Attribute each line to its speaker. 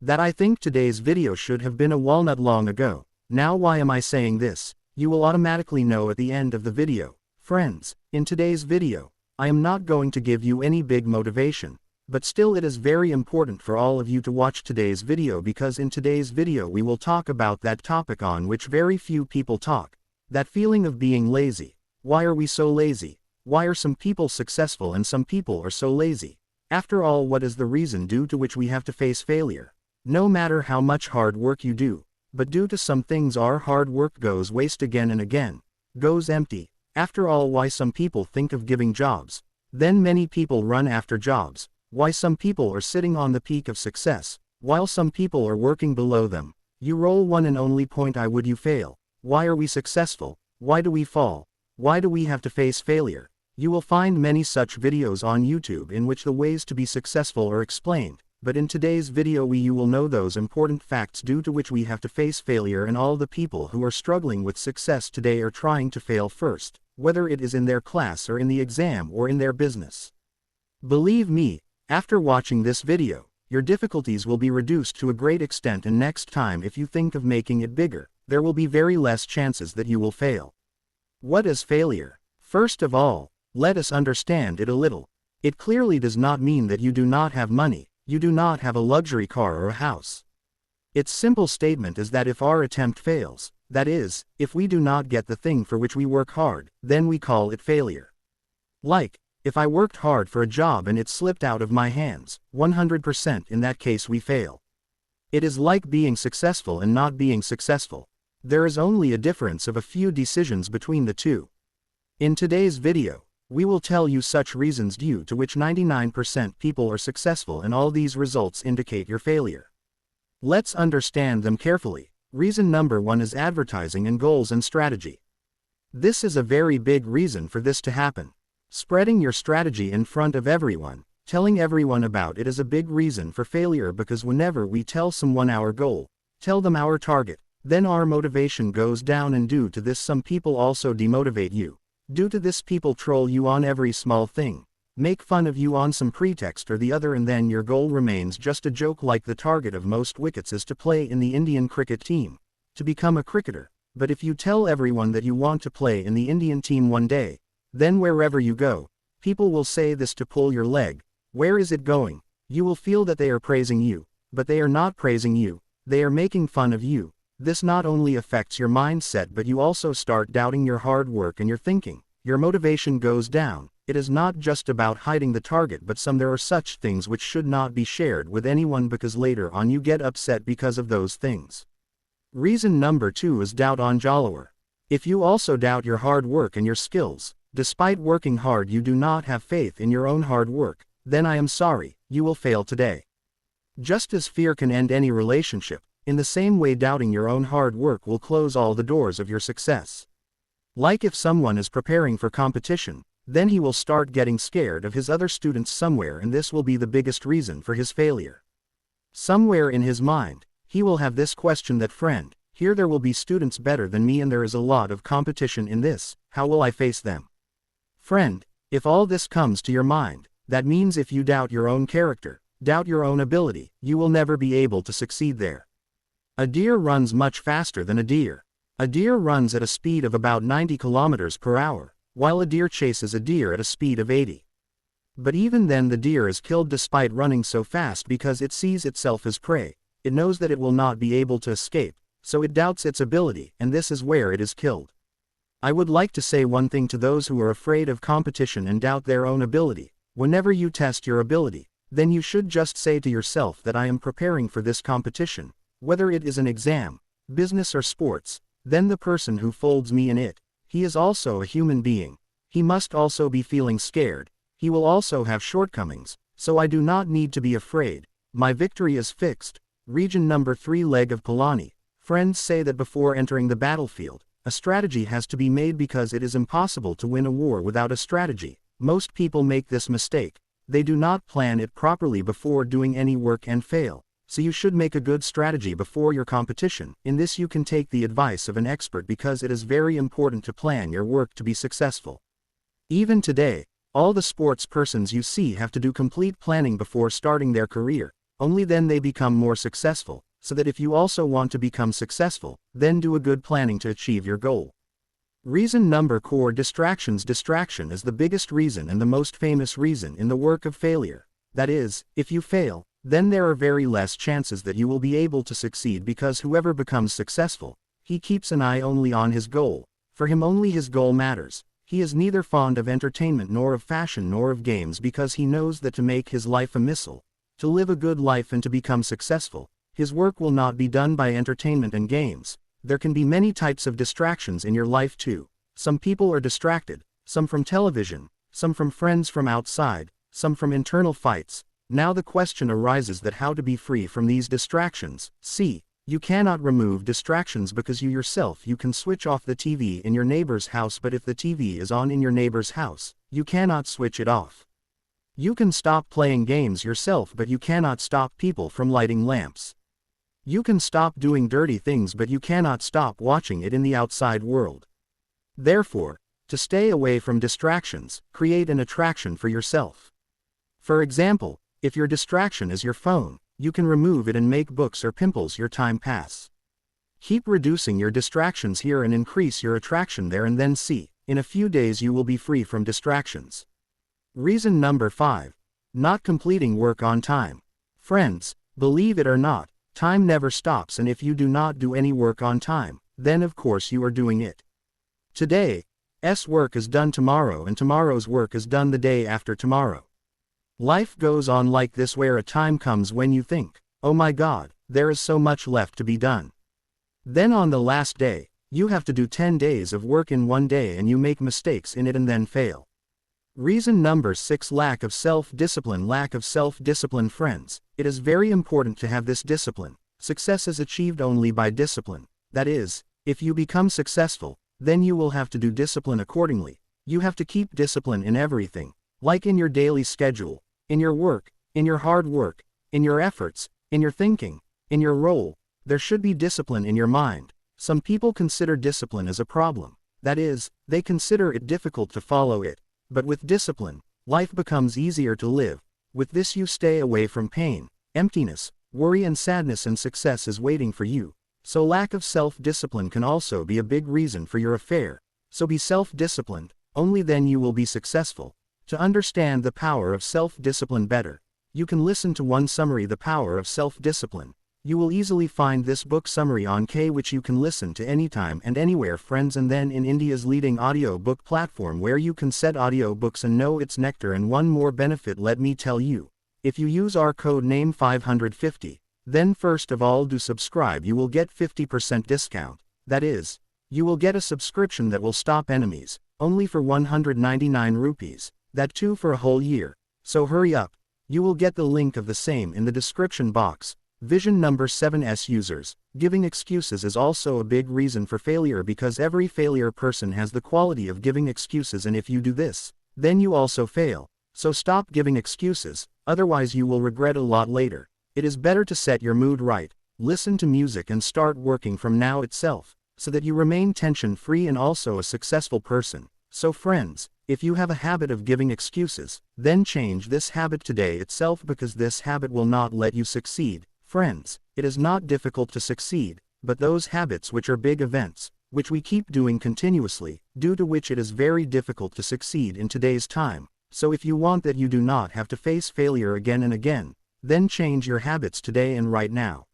Speaker 1: that I think today's video should have been a walnut long ago. Now why am I saying this? You will automatically know at the end of the video. Friends, in today's video, I am not going to give you any big motivation, but still it is very important for all of you to watch today's video, because in today's video we will talk about that topic on which very few people talk, that feeling of being lazy. Why are we so lazy? Why are some people successful and some people are so lazy? After all, what is the reason due to which we have to face failure? No matter how much hard work you do, but due to some things our hard work goes waste again and again, goes empty. After all, why some people think of giving jobs, then many people run after jobs. Why some people are sitting on the peak of success, while some people are working below them. You roll one and only point, I would you fail. Why are we successful? Why do we fall? Why do we have to face failure? You will find many such videos on YouTube in which the ways to be successful are explained, but in today's video you will know those important facts due to which we have to face failure, and all the people who are struggling with success today are trying to fail first, whether it is in their class or in the exam or in their business. Believe me, after watching this video, your difficulties will be reduced to a great extent, and next time if you think of making it bigger, there will be very less chances that you will fail. What is failure? First of all, let us understand it a little. It clearly does not mean that you do not have money, you do not have a luxury car or a house. Its simple statement is that if our attempt fails, that is, if we do not get the thing for which we work hard, then we call it failure. Like, if I worked hard for a job and it slipped out of my hands, 100% in that case we fail. It is like being successful and not being successful. There is only a difference of a few decisions between the two. In today's video, we will tell you such reasons due to which 99% people are successful, and all these results indicate your failure. Let's understand them carefully. Reason number 1 is advertising and goals and strategy. This is a very big reason for this to happen. Spreading your strategy in front of everyone, telling everyone about it is a big reason for failure, because whenever we tell someone our goal, tell them our target, then our motivation goes down, and due to this some people also demotivate you. Due to this people troll you on every small thing, make fun of you on some pretext or the other, and then your goal remains just a joke. Like the target of most wickets is to play in the Indian cricket team, to become a cricketer. But if you tell everyone that you want to play in the Indian team one day, then wherever you go, people will say this to pull your leg. Where is it going? You will feel that they are praising you, but they are not praising you, they are making fun of you. This not only affects your mindset, but you also start doubting your hard work and your thinking. Your motivation goes down. It is not just about hiding the target, but there are such things which should not be shared with anyone, because later on you get upset because of those things. Reason number 2 is doubt on follower. If you also doubt your hard work and your skills, despite working hard you do not have faith in your own hard work, then I am sorry, you will fail today. Just as fear can end any relationship, in the same way doubting your own hard work will close all the doors of your success. Like if someone is preparing for competition, then he will start getting scared of his other students somewhere, and this will be the biggest reason for his failure. Somewhere in his mind, he will have this question that, friend, here there will be students better than me and there is a lot of competition in this, how will I face them? Friend, if all this comes to your mind, that means if you doubt your own character, doubt your own ability, you will never be able to succeed there. A deer runs much faster than a deer. A deer runs at a speed of about 90 kilometers per hour, while a deer chases a deer at a speed of 80. But even then the deer is killed despite running so fast, because it sees itself as prey. It knows that it will not be able to escape, so it doubts its ability, and this is where it is killed. I would like to say one thing to those who are afraid of competition and doubt their own ability. Whenever you test your ability, then you should just say to yourself that I am preparing for this competition, whether it is an exam, business or sports. Then the person who folds me in it, he is also a human being. He must also be feeling scared. He will also have shortcomings, so I do not need to be afraid. My victory is fixed. Region number 3, leg of Polani. Friends say that before entering the battlefield, a strategy has to be made, because it is impossible to win a war without a strategy. Most people make this mistake. They do not plan it properly before doing any work and fail. So you should make a good strategy before your competition. In this you can take the advice of an expert, because it is very important to plan your work to be successful. Even today, all the sports persons you see have to do complete planning before starting their career. only then they become more successful, so that if you also want to become successful, then do a good planning to achieve your goal. Reason number core distractions. Distraction is the biggest reason and the most famous reason in the work of failure. That is, if you fail, then there are very less chances that you will be able to succeed because whoever becomes successful, he keeps an eye only on his goal. For him only his goal matters. He is neither fond of entertainment nor of fashion nor of games because he knows that to make his life a missile, to live a good life and to become successful, his work will not be done by entertainment and games. There can be many types of distractions in your life too. Some people are distracted, some from television, some from friends from outside, some from internal fights. Now the question arises that how to be free from these distractions. See, you cannot remove distractions because you can switch off the TV in your neighbor's house, but if the TV is on in your neighbor's house, you cannot switch it off. You can stop playing games yourself, but you cannot stop people from lighting lamps. You can stop doing dirty things, but you cannot stop watching it in the outside world. Therefore, to stay away from distractions, create an attraction for yourself. For example, if your distraction is your phone, you can remove it and make books or pimples your time pass. Keep reducing your distractions here and increase your attraction there, and then see, in a few days you will be free from distractions. Reason number 5. Not completing work on time. Friends, believe it or not, time never stops, and if you do not do any work on time, then of course you are doing it. Today's work is done tomorrow, and tomorrow's work is done the day after tomorrow. Life goes on like this, where a time comes when you think, oh my God, there is so much left to be done. Then on the last day, you have to do 10 days of work in one day, and you make mistakes in it and then fail. Reason number 6. Lack of self-discipline. Lack of self-discipline. Friends, it is very important to have this discipline. Success is achieved only by discipline. That is, if you become successful, then you will have to do discipline accordingly. You have to keep discipline in everything, like in your daily schedule, in your work, in your hard work, in your efforts, in your thinking, in your role. There should be discipline in your mind. Some people consider discipline as a problem. That is, they consider it difficult to follow it. But with discipline, life becomes easier to live. With this you stay away from pain, emptiness, worry and sadness, and success is waiting for you. So lack of self-discipline can also be a big reason for your affair. So be self-disciplined, only then you will be successful. To understand the power of self-discipline better, you can listen to one summary, The Power of Self-Discipline. You will easily find this book summary on K, which you can listen to anytime and anywhere, friends, and then in India's leading audio book platform where you can set audio books and know its nectar. And one more benefit, let me tell you. If you use our code name 550, then first of all do subscribe. You will get 50% discount. That is, you will get a subscription that will stop enemies, only for 199 rupees. That too for a whole year. So hurry up. You will get the link of the same in the description box. Vision number 7. Users. Giving excuses is also a big reason for failure, because every failure person has the quality of giving excuses, and if you do this, then you also fail. So stop giving excuses, otherwise you will regret a lot later. It is better to set your mood right, listen to music and start working from now itself, so that you remain tension-free and also a successful person. So friends, if you have a habit of giving excuses, then change this habit today itself, because this habit will not let you succeed. Friends, it is not difficult to succeed, but those habits which are big events, which we keep doing continuously, due to which it is very difficult to succeed in today's time. So if you want that you do not have to face failure again and again, then change your habits today and right now.